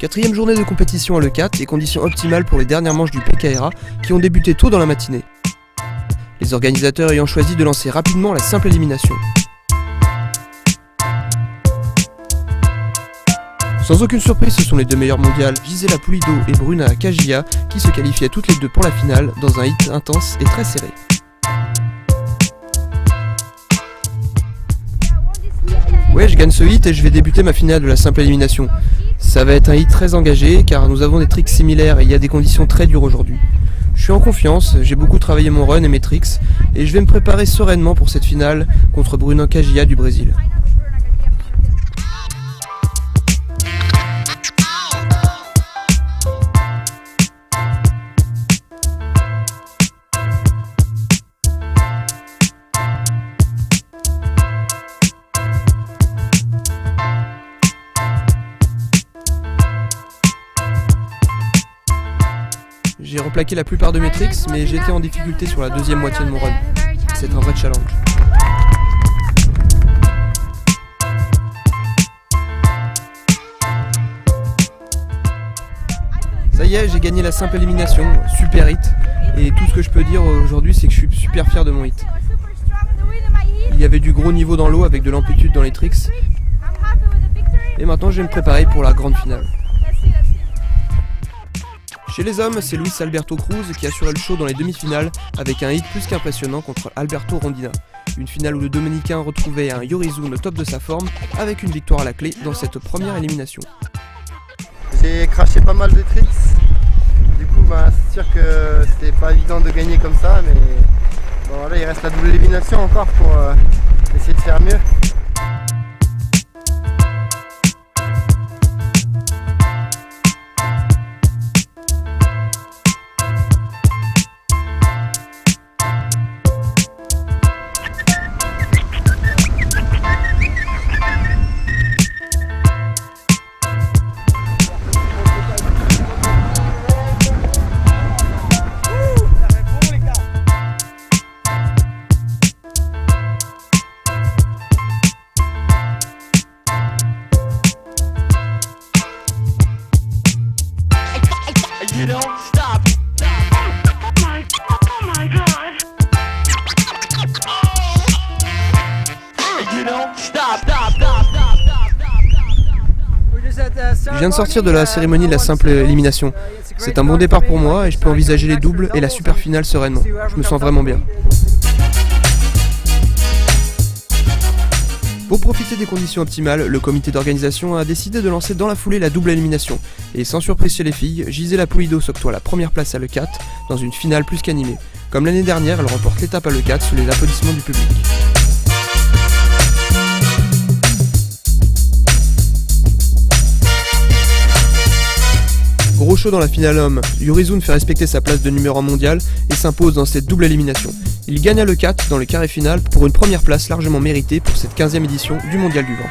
Quatrième journée de compétition à l'E4 et conditions optimales pour les dernières manches du PKRA qui ont débuté tôt dans la matinée. Les organisateurs ayant choisi de lancer rapidement la simple élimination. Sans aucune surprise, ce sont les deux meilleures mondiales, Gisela Pulido et Bruna Kagia, qui se qualifiaient toutes les deux pour la finale dans un hit intense et très serré. Ouais, je gagne ce hit et je vais débuter ma finale de la simple élimination. Ça va être un hit très engagé car nous avons des tricks similaires et il y a des conditions très dures aujourd'hui. Je suis en confiance, j'ai beaucoup travaillé mon run et mes tricks et je vais me préparer sereinement pour cette finale contre Bruna Kagia du Brésil. J'ai replaqué la plupart de mes tricks, mais j'ai été en difficulté sur la deuxième moitié de mon run. C'est un vrai challenge. Ça y est, j'ai gagné la simple élimination, super hit. Et tout ce que je peux dire aujourd'hui, c'est que je suis super fier de mon hit. Il y avait du gros niveau dans l'eau avec de l'amplitude dans les tricks. Et maintenant, je vais me préparer pour la grande finale. Chez les hommes, c'est Luis Alberto Cruz qui assurait le show dans les demi-finales avec un hit plus qu'impressionnant contre Alberto Rondina. Une finale où le Dominicain retrouvait un Yorizun au top de sa forme avec une victoire à la clé dans cette première élimination. J'ai craché pas mal de tricks, du coup c'est sûr que c'était pas évident de gagner comme ça, mais bon, voilà, il reste la double élimination encore pour essayer de faire mieux. You don't stop. Oh my God. You don't stop. Je viens de sortir de la cérémonie de la simple élimination. C'est un bon départ pour moi et je peux envisager les doubles et la super finale sereinement. Je me sens vraiment bien. Pour profiter des conditions optimales, le comité d'organisation a décidé de lancer dans la foulée la double élimination. Et sans surprise chez les filles, Gisela Pulido s'octroie la première place à l'E4 dans une finale plus qu'animée. Comme l'année dernière, elle remporte l'étape à l'E4 sous les applaudissements du public. Gros show dans la finale homme, Yorizun fait respecter sa place de numéro 1 mondial et s'impose dans cette double élimination. Il gagne à l'E4 dans le carré final pour une première place largement méritée pour cette 15e édition du Mondial du Vent.